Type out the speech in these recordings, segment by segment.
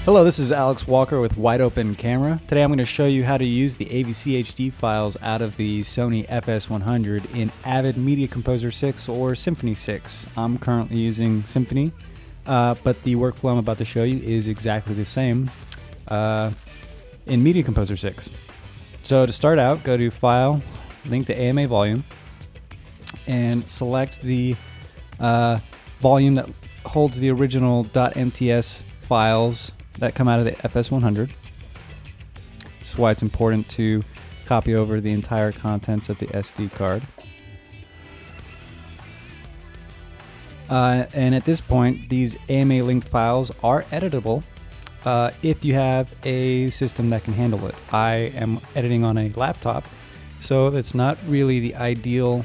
Hello, this is Alex Walker with Wide Open Camera. Today I'm going to show you how to use the AVCHD files out of the Sony FS100 in Avid Media Composer 6 or Symphony 6. I'm currently using Symphony, but the workflow I'm about to show you is exactly the same in Media Composer 6. So to start out, go to File, Link to AMA Volume, and select the volume that holds the original .mts files that come out of the FS100. That's why it's important to copy over the entire contents of the SD card. And at this point, these AMA linked files are editable if you have a system that can handle it. I am editing on a laptop, so it's not really the ideal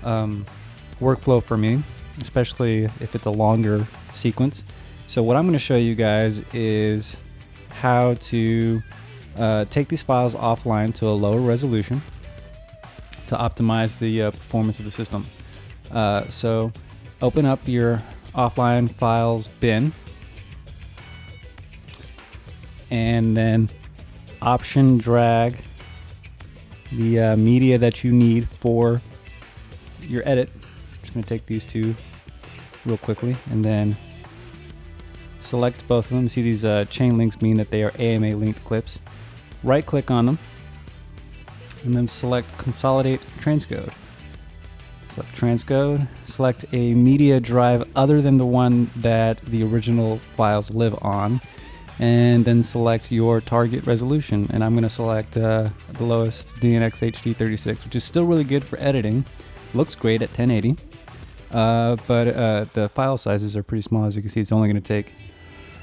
workflow for me, especially if it's a longer sequence. So what I'm going to show you guys is how to take these files offline to a lower resolution to optimize the performance of the system. So open up your offline files bin and then option drag the media that you need for your edit. I'm just going to take these two real quickly and then select both of them. See these chain links mean that they are AMA linked clips. Right click on them and then select Consolidate Transcode. Select Transcode, select a media drive other than the one that the original files live on, and then select your target resolution. And I'm going to select the lowest DNxHD 36, which is still really good for editing. Looks great at 1080, but the file sizes are pretty small. As you can see, it's only going to take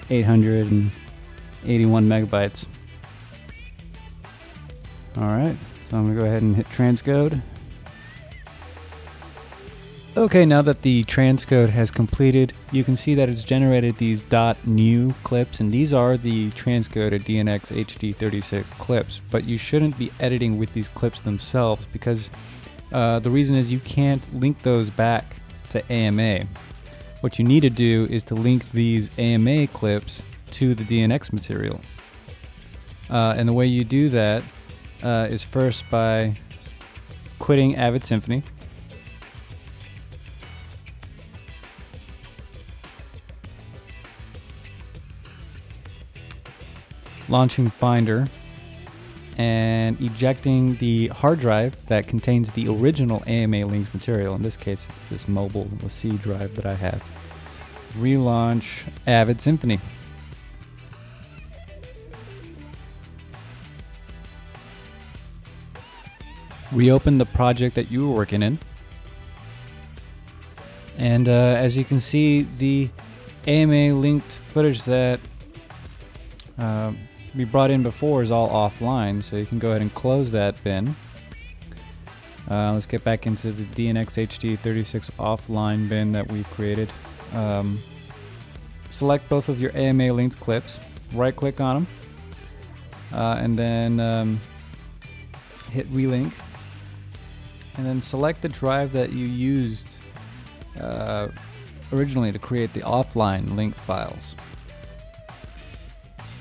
881 megabytes. Alright, so I'm going to go ahead and hit transcode. Okay, now that the transcode has completed, you can see that it's generated these .new clips, and these are the transcoded DNxHD 36 clips, but you shouldn't be editing with these clips themselves because the reason is you can't link those back to AMA. What you need to do is to link these AMA clips to the DNX material. And the way you do that is first by quitting Avid Symphony. Launching Finder and ejecting the hard drive that contains the original AMA links material. In this case, it's this mobile C drive that I have. Relaunch Avid Symphony. Reopen the project that you were working in. And as you can see, the AMA linked footage that we brought in before is all offline, so you can go ahead and close that bin. Let's get back into the DNxHD 36 offline bin that we created. Select both of your AMA linked clips, right click on them, and then hit relink, and then select the drive that you used originally to create the offline linked files.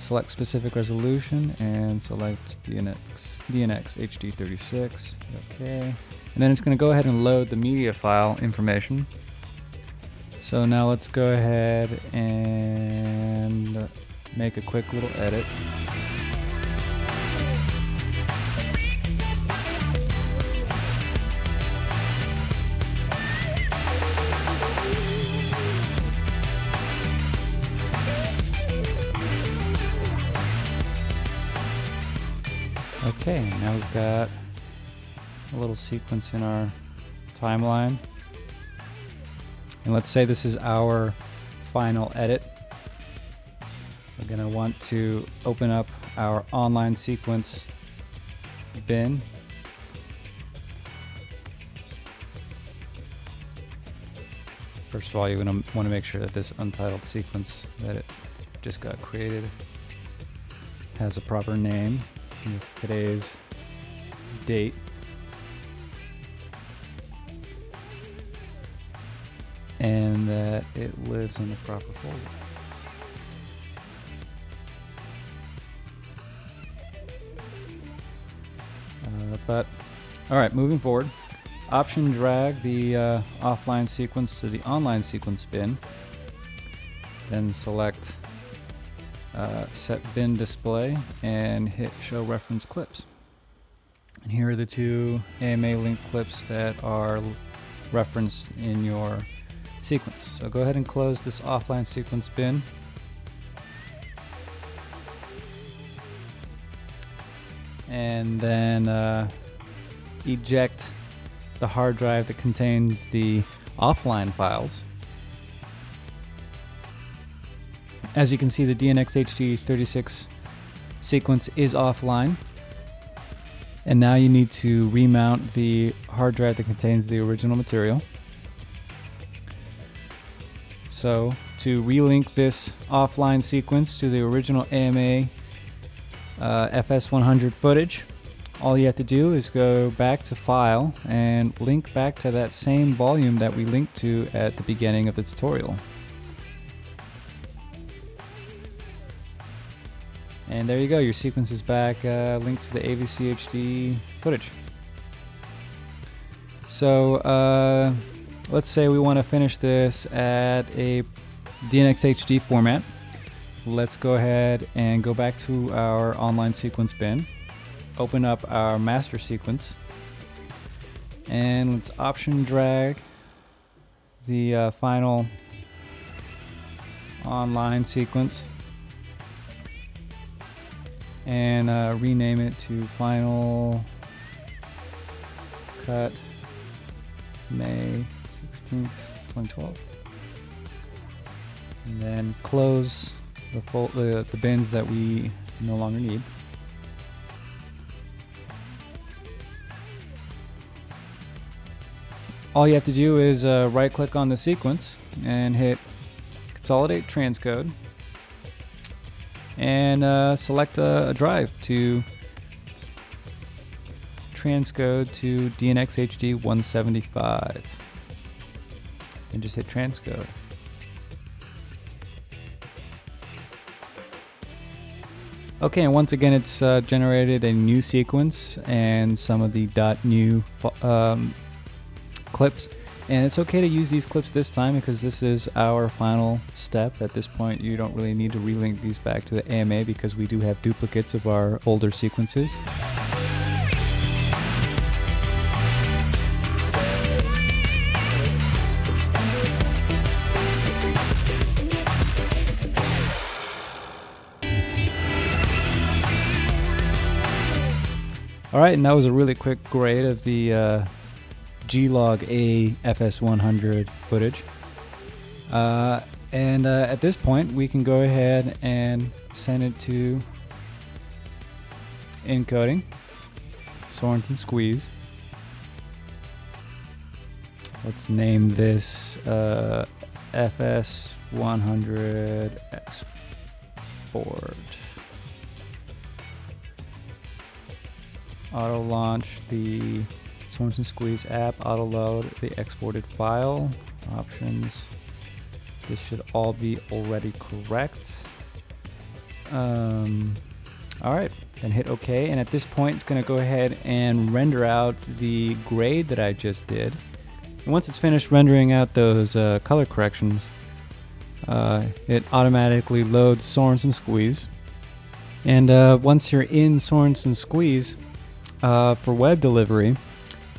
Select specific resolution and select DNxHD 36. Okay, and then it's going to go ahead and load the media file information. So now let's go ahead and make a quick little edit. Okay, now we've got a little sequence in our timeline. And let's say this is our final edit. We're going to want to open up our online sequence bin. First of all, you're going to want to make sure that this untitled sequence that it just got created has a proper name with today's date. And that it lives in the proper folder. But all right, moving forward, Option drag the offline sequence to the online sequence bin, then select set bin display and hit show reference clips. And here are the two AMA link clips that are referenced in your sequence. So go ahead and close this offline sequence bin. And then eject the hard drive that contains the offline files. As you can see, the DNxHD 36 sequence is offline. And now you need to remount the hard drive that contains the original material. So to relink this offline sequence to the original AMA FS100 footage, all you have to do is go back to File and link back to that same volume that we linked to at the beginning of the tutorial. And there you go, your sequence is back linked to the AVCHD footage. So let's say we want to finish this at a DNxHD format. Let's go ahead and go back to our online sequence bin, open up our master sequence, and let's option drag the final online sequence and rename it to Final Cut May 16th, 2012. And then close the bins that we no longer need. All you have to do is right click on the sequence and hit Consolidate Transcode and select a drive to transcode to DNxHD 175 and just hit transcode. Okay, and once again it's generated a new sequence and some of the .new clips, and it's okay to use these clips this time because this is our final step. At this point you don't really need to relink these back to the AMA because we do have duplicates of our older sequences. Alright, and that was a really quick grade of the G-Log A FS100 footage. And at this point we can go ahead and send it to encoding, Sorenson Squeeze. Let's name this FS100 export. Auto launch the Sorenson Squeeze app, auto load the exported file, options. This should all be already correct. Alright, then hit OK, and at this point it's going to go ahead and render out the grade that I just did. And once it's finished rendering out those color corrections, it automatically loads Sorenson Squeeze. And once you're in Sorenson Squeeze, for web delivery,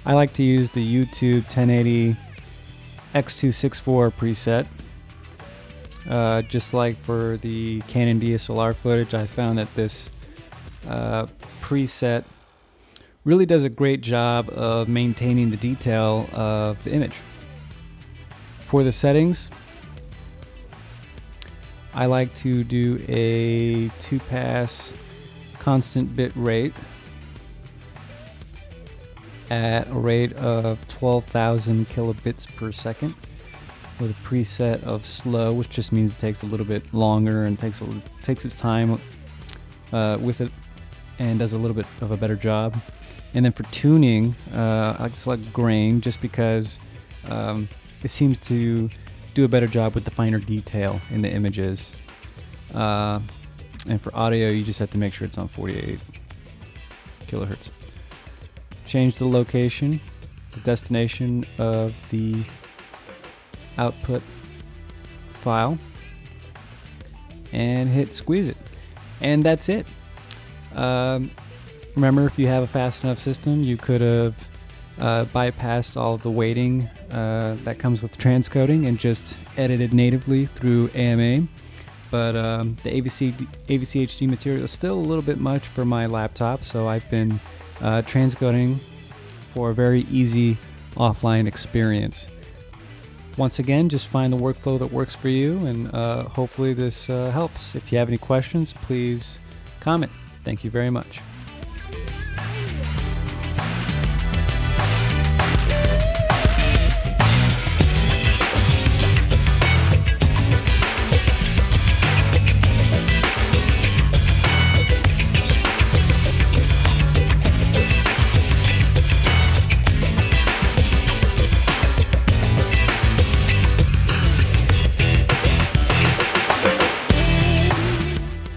I like to use the YouTube 1080 X264 preset. Just like for the Canon DSLR footage, I found that this preset really does a great job of maintaining the detail of the image. For the settings, I like to do a 2-pass constant bit rate at a rate of 12,000 kilobits per second with a preset of slow, which just means it takes a little bit longer and takes its time with it and does a little bit of a better job. And then for tuning, I like to select grain just because it seems to do a better job with the finer detail in the images. And for audio, you just have to make sure it's on 48 kilohertz. change the location, the destination of the output file, and hit squeeze it. And that's it. Remember, if you have a fast enough system, you could have bypassed all of the waiting that comes with transcoding and just edited natively through AMA. But the AVCHD material is still a little bit much for my laptop, so I've been transcoding for a very easy offline experience. Once again, just find the workflow that works for you, and hopefully this helps. If you have any questions, please comment. Thank you very much.